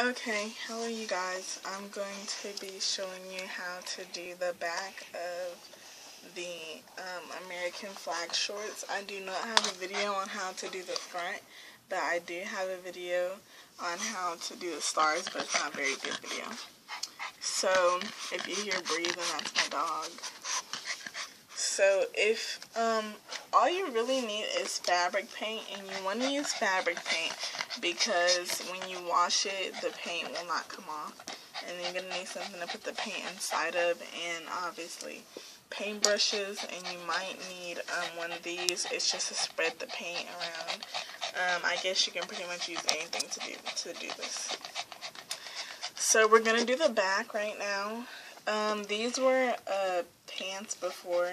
Okay, hello you guys. I'm going to be showing you how to do the back of the American flag shorts. I do not have a video on how to do the front, but I do have a video on how to do the stars, but it's not a very good video. So, if you hear breathing, that's my dog. So, if, all you really need is fabric paint, and you want to use fabric paint because when you wash it, the paint will not come off. And you're going to need something to put the paint inside of, and obviously paint brushes, and you might need one of these. It's just to spread the paint around. I guess you can pretty much use anything to do this. So we're going to do the back right now. These were pants before,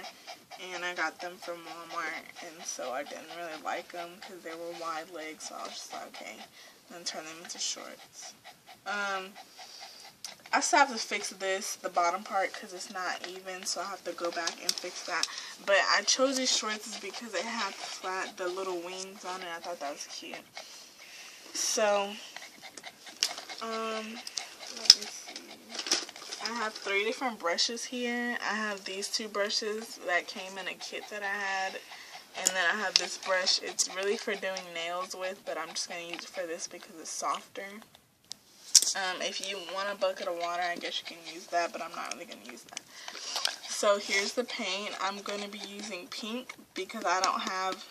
and I got them from Walmart, and so I didn't really like them because they were wide legs, so I was just like, okay, then turn them into shorts. I still have to fix the bottom part, because it's not even, so I have to go back and fix that. But I chose these shorts is because they had the little wings on it. I thought that was cute. So, let me see. I have 3 different brushes here. I have these 2 brushes that came in a kit that I had. And then I have this brush. It's really for doing nails with, but I'm just going to use it for this because it's softer. If you want a bucket of water, I guess you can use that, but I'm not really going to use that. So here's the paint. I'm going to be using pink because I don't have,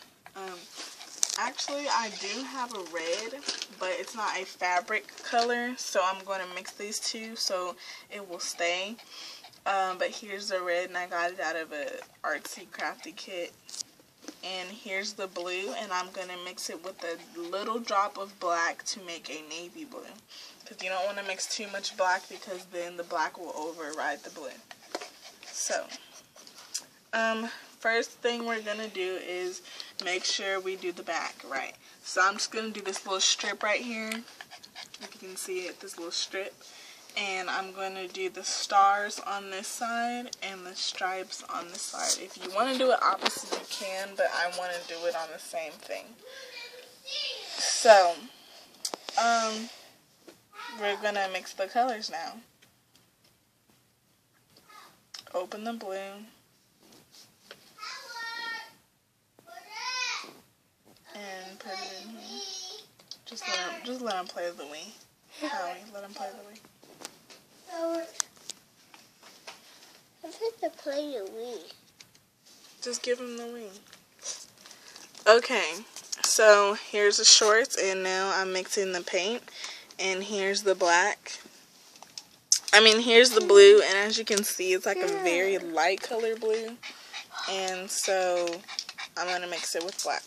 actually I do have a red, but it's not a fabric color, so I'm going to mix these two so it will stay. But here's the red, and I got it out of a artsy crafty kit. And here's the blue, and I'm going to mix it with a little drop of black to make a navy blue. Because you don't want to mix too much black because then the black will override the blue. So, first thing we're going to do is make sure we do the back right. So I'm just going to do this little strip right here. If you can see it, this little strip. And I'm going to do the stars on this side and the stripes on this side. If you want to do it opposite, you can, but I want to do it on the same thing. So, we're going to mix the colors now. Open the blue. And put it in here. Just let him play the Wii. Howie, let him play the Wii. I'm supposed to play the Wii. Just give him the Wii. Okay, so here's the shorts, and now I'm mixing the paint. And here's the black. Here's the blue, and as you can see, it's like a very light color blue. And so I'm going to mix it with black.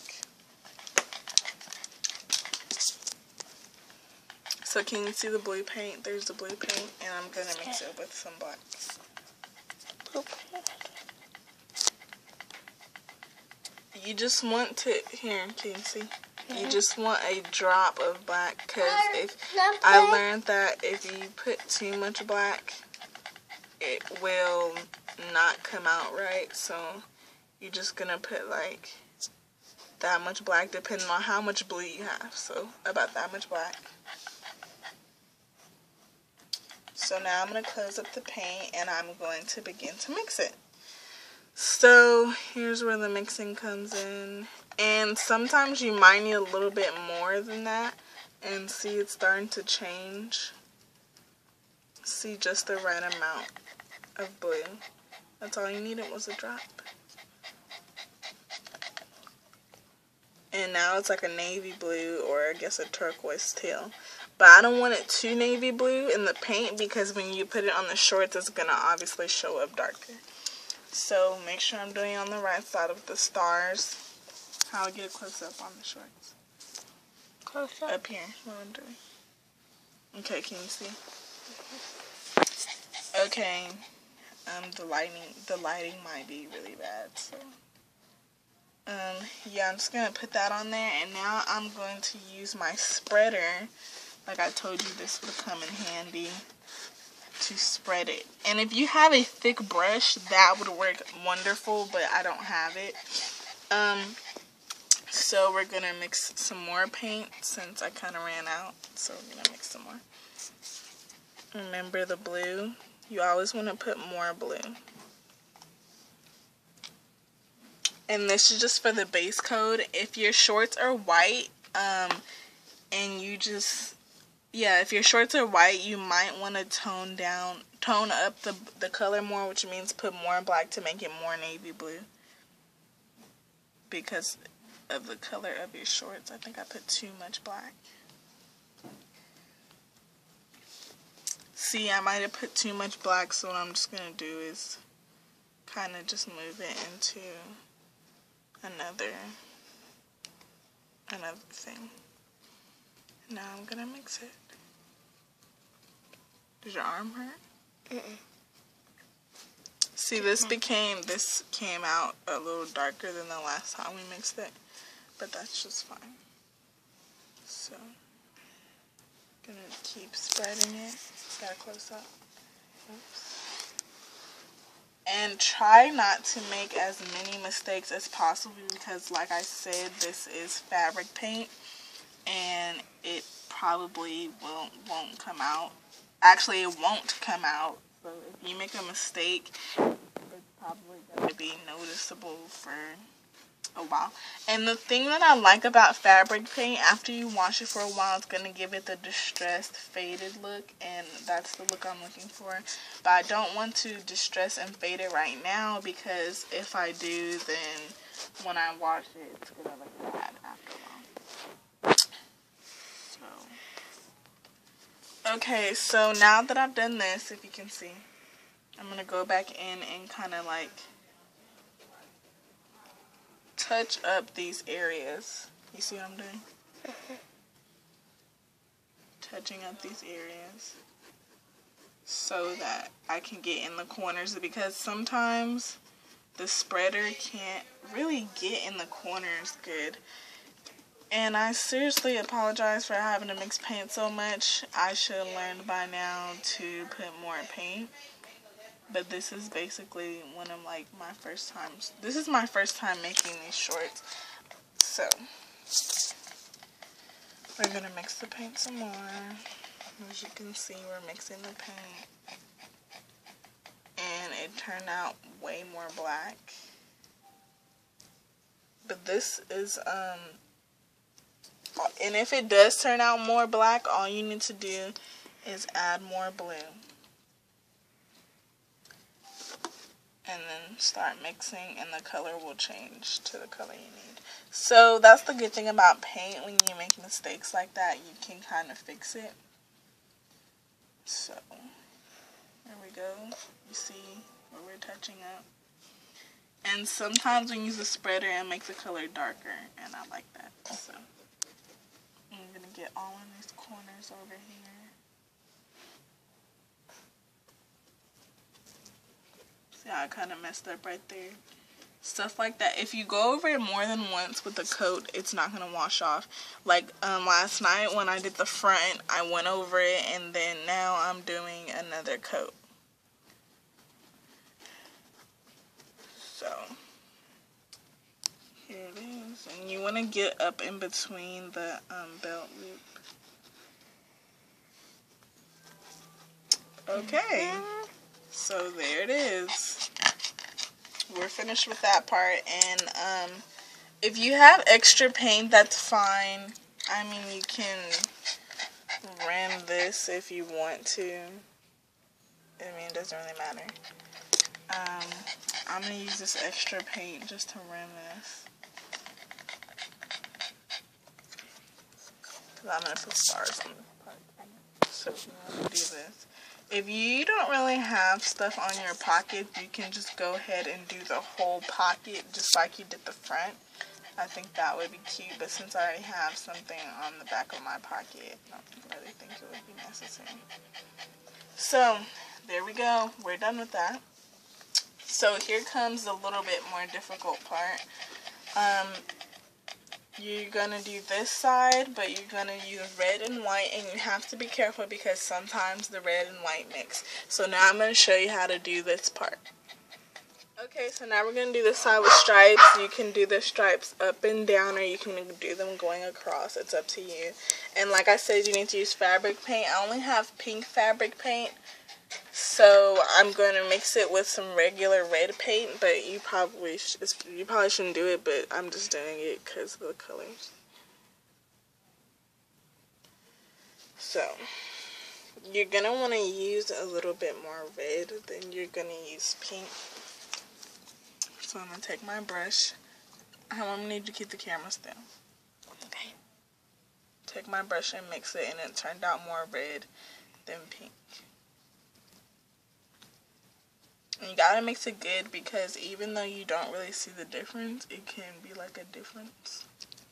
So can you see the blue paint? There's the blue paint, and I'm going to mix it with some blacks. You just want to, here, can you see? You just want a drop of black, because I learned that if you put too much black, it will not come out right. So you're just going to put like that much black depending on how much blue you have. So about that much black. So now I'm going to close up the paint, and I'm going to begin to mix it. So here's where the mixing comes in. And sometimes you might need a little bit more than that. And see, it's starting to change. See, just the right amount of blue. That's all you needed was a drop. And now it's like a navy blue, or I guess a turquoise teal. But I don't want it too navy blue in the paint, because when you put it on the shorts, it's going to obviously show up darker. So make sure I'm doing it on the right side of the stars. I'll get a close up on the shorts. Close up? Up here, what I'm doing. Okay, can you see? Okay. The lighting might be really bad, so. Yeah, I'm just going to put that on there, and now I'm going to use my spreader. Like I told you, this would come in handy to spread it. And if you have a thick brush, that would work wonderful, but I don't have it. So we're going to mix some more paint since I kind of ran out. So we're going to mix some more. Remember the blue. You always want to put more blue. And this is just for the base coat. If your shorts are white, and you just, if your shorts are white, you might want to tone up the color more, which means put more black to make it more navy blue. Because of the color of your shorts. I think I put too much black. See, I might have put too much black, so what I'm just going to do is kind of just move it into another thing. Now I'm going to mix it. Did your arm hurt? See, this came out a little darker than the last time we mixed it, but that's just fine. So, gonna keep spreading it. Gotta close up. Oops. And try not to make as many mistakes as possible because, like I said, this is fabric paint, and it probably won't come out. Actually, it won't come out. So if you make a mistake, it's probably going to be noticeable for a while. And the thing that I like about fabric paint, after you wash it for a while, it's going to give it the distressed, faded look. And that's the look I'm looking for. But I don't want to distress and fade it right now, because if I do, then when I wash it, it's going to look bad after a while. Okay, so now that I've done this, if you can see, I'm going to go back in and kind of like touch up these areas. You see what I'm doing? Touching up these areas so that I can get in the corners, because sometimes the spreader can't really get in the corners good. And I seriously apologize for having to mix paint so much. I should have learned by now to put more paint. But this is basically one of like my first times. This is my first time making these shorts. So, we're going to mix the paint some more. As you can see, we're mixing the paint. And it turned out way more black. But this is, and if it does turn out more black, all you need to do is add more blue. And then start mixing, and the color will change to the color you need. So that's the good thing about paint. When you make mistakes like that, you can kind of fix it. So, there we go. You see where we're touching up. And sometimes when you use a spreader, it makes the color darker, and I like that. So, I'm going to get all in these corners over here. See how I kind of messed up right there? Stuff like that. If you go over it more than once with the coat, it's not going to wash off. Like last night when I did the front, I went over it, and then now I'm doing another coat. So, here it is. And you want to get up in between the belt loop. Okay. So there it is. We're finished with that part. And if you have extra paint, that's fine. I mean, you can rim this if you want to. I mean, it doesn't really matter. I'm going to use this extra paint just to rim this. Because I'm going to put stars on this part. So if you want to do this. If you don't really have stuff on your pocket, you can just go ahead and do the whole pocket just like you did the front. I think that would be cute, but since I already have something on the back of my pocket, I don't really think it would be necessary. So, there we go. We're done with that. So, here comes the little bit more difficult part. You're going to do this side, but you're going to use red and white, and you have to be careful because sometimes the red and white mix. So now I'm going to show you how to do this part. Okay, so now we're going to do the side with stripes. You can do the stripes up and down, or you can do them going across. It's up to you. And like I said, you need to use fabric paint. I only have pink fabric paint, so I'm going to mix it with some regular red paint, but you probably shouldn't do it, but I'm just doing it because of the colors. So, you're going to want to use a little bit more red than you're going to use pink. So I'm going to take my brush. I'm going to need you to keep the camera still. Okay. Take my brush and mix it, and it turned out more red than pink. And you got to mix it good, because even though you don't really see the difference, it can be like a difference.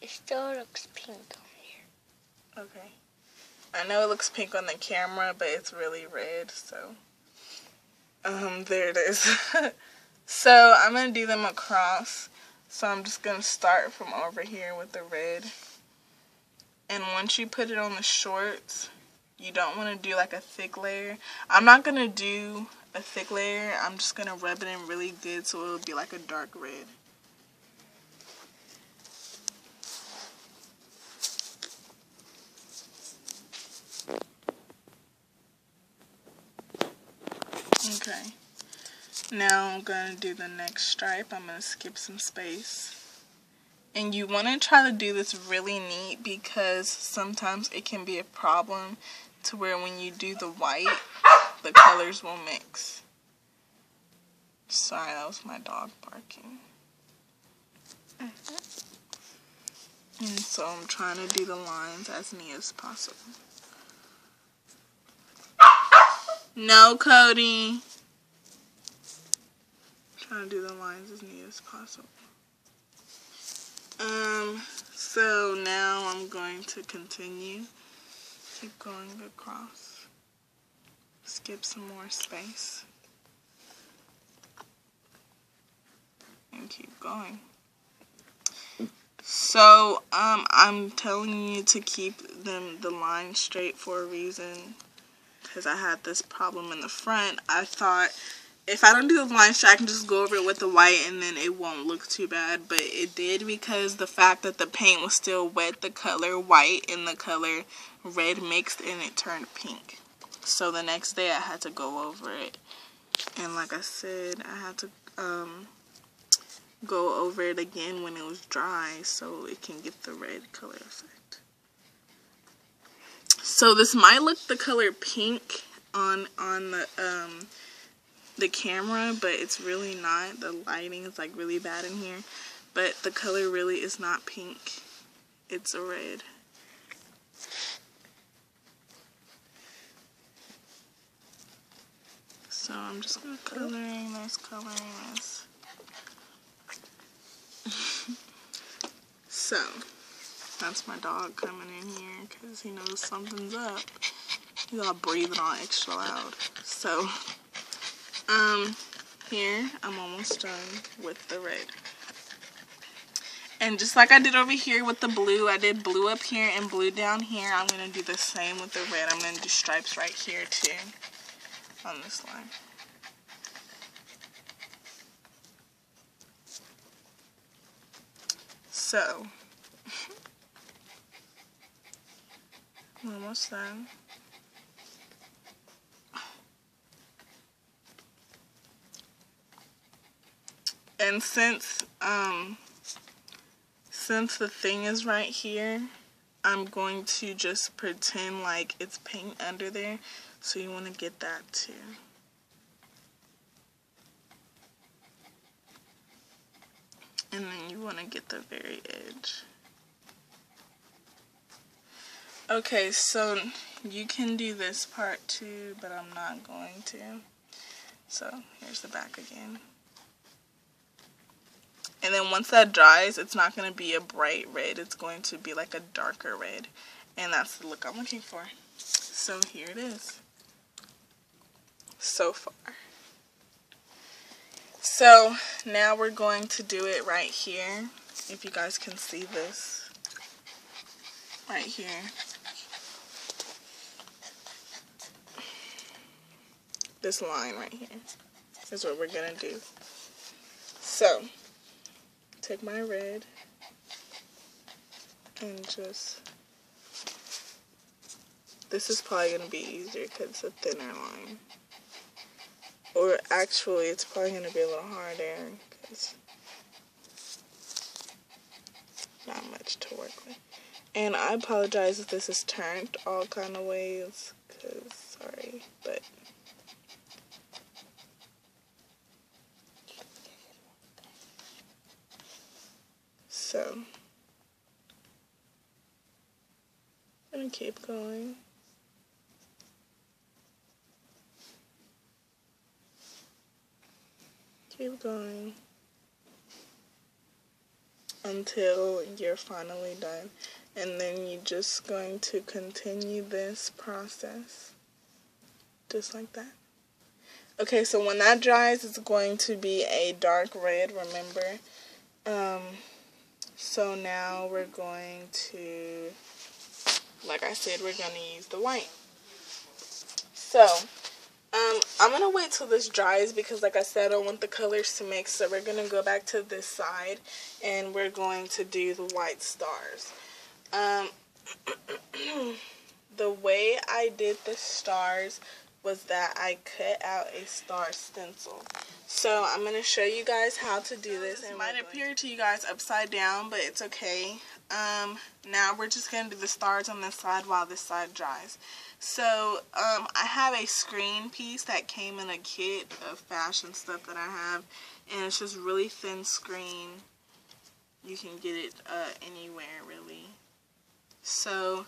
It still looks pink on here. Okay. I know it looks pink on the camera, but it's really red, so. There it is. So I'm going to do them across. So I'm just going to start from over here with the red. And once you put it on the shorts, you don't want to do like a thick layer. I'm not going to do a thick layer. I'm just going to rub it in really good so it'll be like a dark red. Okay. Now I'm going to do the next stripe. I'm going to skip some space. And you want to try to do this really neat, because sometimes it can be a problem to where when you do the white, the colors will mix. Sorry, that was my dog barking. And so I'm trying to do the lines as neat as possible. No, Cody. Trying to do the lines as neat as possible. So now I'm going to continue. Keep going across. Skip some more space. And keep going. So, I'm telling you to keep the line straight for a reason. Because I had this problem in the front. I thought, if I don't do the line straight, I can just go over it with the white and then it won't look too bad. But it did, because the fact that the paint was still wet, the color white and the color red mixed and it turned pink. So the next day I had to go over it. And like I said, I had to go over it again when it was dry so it can get the red color effect. So this might look the color pink on the camera, but it's really not. The lighting is like really bad in here, but the color really is not pink. It's a red. So I'm just gonna coloring this. So that's my dog coming in here because he knows something's up. He's all breathing all extra loud. So here I'm almost done with the red. And just like I did over here with the blue, I did blue up here and blue down here. I'm going to do the same with the red. I'm going to do stripes right here too on this line. So, I'm almost done. And since the thing is right here, I'm going to just pretend like it's paint under there. So you want to get that too. And then you want to get the very edge. Okay, so you can do this part too, but I'm not going to. So here's the back again. And then once that dries, it's not going to be a bright red. It's going to be like a darker red. And that's the look I'm looking for. So here it is. So far. So now we're going to do it right here. If you guys can see this. Right here. This line right here is what we're going to do. So, take my red and just, this is probably going to be easier because it's a thinner line. Or actually, it's probably going to be a little harder because not much to work with. And I apologize if this is turned all kind of ways, because, sorry, but. So, I'm going to keep going. Keep going until you're finally done. And then you're just going to continue this process. Just like that. Okay, so when that dries, it's going to be a dark red, remember? So now we're going to, like I said, we're going to use the white. So, I'm going to wait till this dries because, like I said, I don't want the colors to mix. So we're going to go back to this side and we're going to do the white stars. The way I did the stars was that I cut out a star stencil. So I'm going to show you guys how to do this. It might appear to you guys upside down, but it's okay. Now we're just going to do the stars on this side while this side dries. So I have a screen piece that came in a kit of fashion stuff that I have, and it's just really thin screen. You can get it anywhere really. So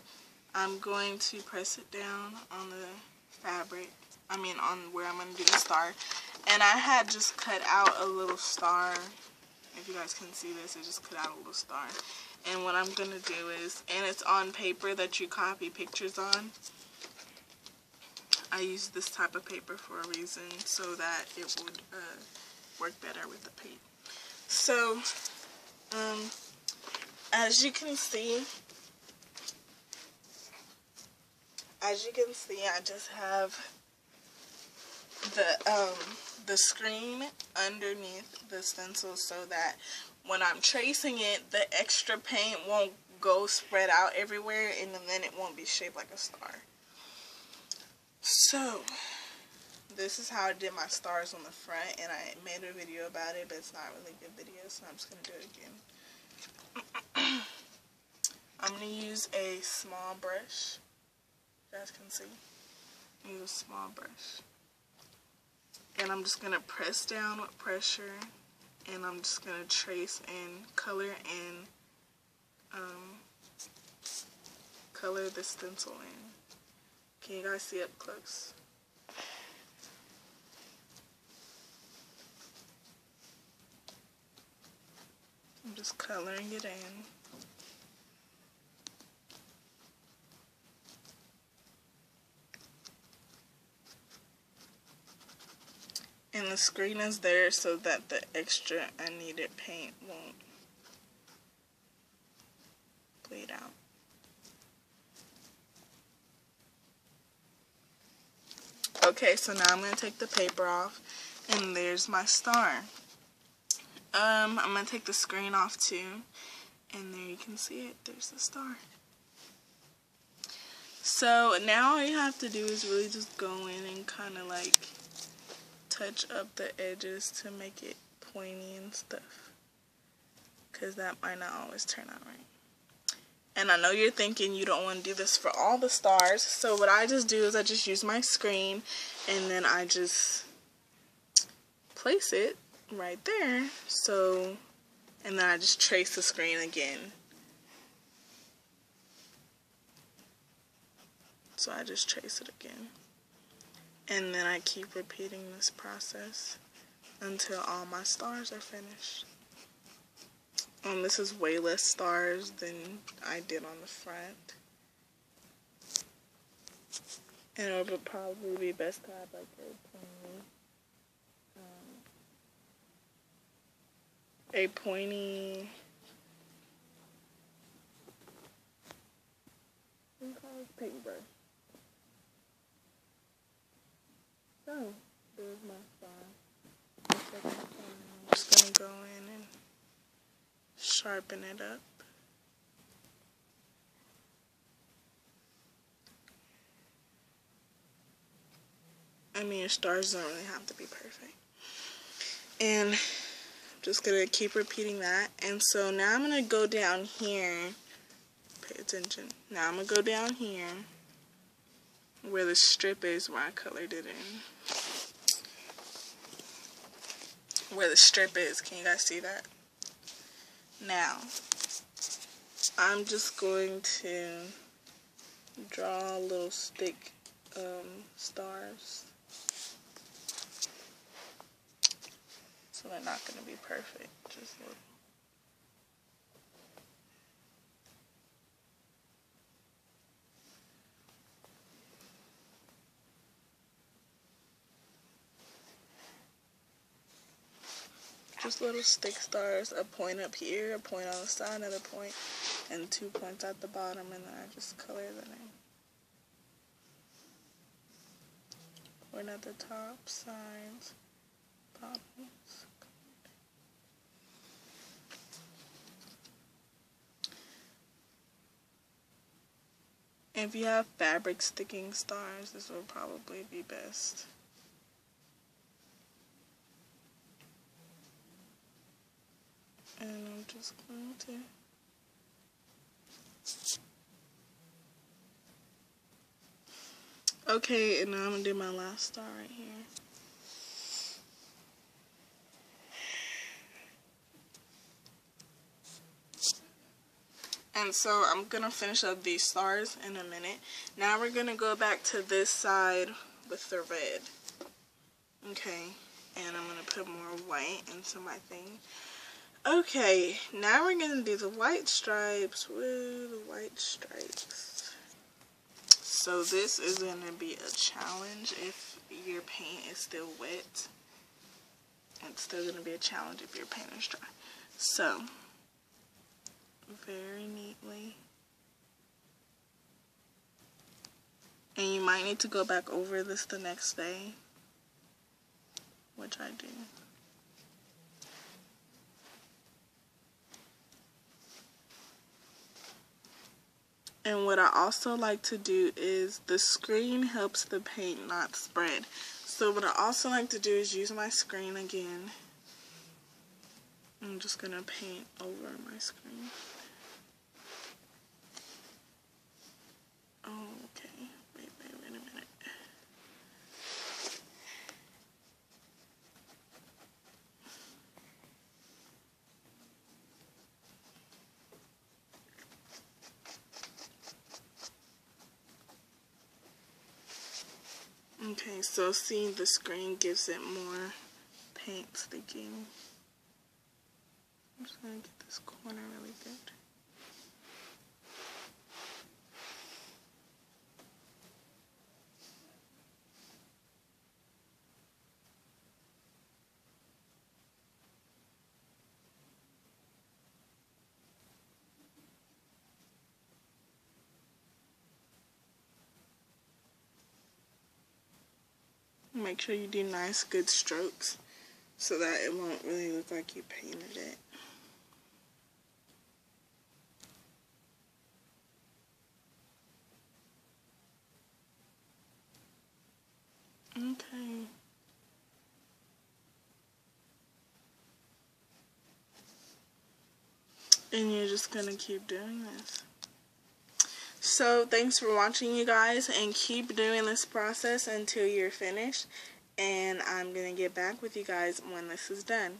I'm going to press it down on the fabric, on where I'm going to do the star, and I had just cut out a little star. If you guys can see this, I just cut out a little star, and what I'm going to do is, and it's on paper that you copy pictures on. I use this type of paper for a reason, so that it would work better with the paint. So, as you can see, I just have the screen underneath the stencil so that when I'm tracing it, the extra paint won't go spread out everywhere, and then it won't be shaped like a star. So, this is how I did my stars on the front, and I made a video about it, but it's not a really good video, so I'm just going to do it again. I'm going to use a small brush. You guys can see. Use a small brush. And I'm just going to press down with pressure, and I'm just going to trace and color the stencil in. Can you guys see up close? I'm just coloring it in. And the screen is there so that the extra unneeded paint won't bleed out. Okay, so now I'm going to take the paper off, and there's my star. I'm going to take the screen off too, and there you can see it. There's the star. So now all you have to do is really just go in and kind of like touch up the edges to make it pointy and stuff, because that might not always turn out right. And I know you're thinking you don't want to do this for all the stars, so what I just do is I just use my screen, and then I just place it right there. So, and then I just trace the screen again. So I just trace it again. And then I keep repeating this process until all my stars are finished. This is way less stars than I did on the front. And it would probably be best to have like a pointy paintbrush. So, there's my star. I'm just going to go sharpen it up. I mean, your stars don't really have to be perfect. And I'm just going to keep repeating that. And so now I'm going to go down here. Pay attention. Now I'm going to go down here where the strip is, where I colored it in. Where the strip is. Can you guys see that? Now, I'm just going to draw little stick stars. So they're not going to be perfect. Just little. Just little stick stars, a point up here, a point on the side, another point, and 2 points at the bottom, and then I just color them in. One at the top, sides, bottoms. If you have fabric sticking stars, this will probably be best. And I'm just going to okay, and now I'm gonna do my last star right here. And so I'm gonna finish up these stars in a minute. Now we're gonna go back to this side with the red. Okay, and I'm gonna put more white into my thing. Okay, now we're gonna do the white stripes with the white stripes. So this is gonna be a challenge if your paint is still wet. It's still gonna be a challenge if your paint is dry. So, very neatly. And you might need to go back over this the next day, which I do. And what I also like to do is the screen helps the paint not spread. So what I also like to do is use my screen again. I'm just going to paint over my screen. Oh, okay. Wait a minute. Okay, so see, the screen gives it more paint sticking. I'm just going to get this corner really good. Make sure you do nice, good strokes so that it won't really look like you painted it. Okay. And you're just gonna keep doing this. So thanks for watching, you guys, and keep doing this process until you're finished, and I'm gonna get back with you guys when this is done.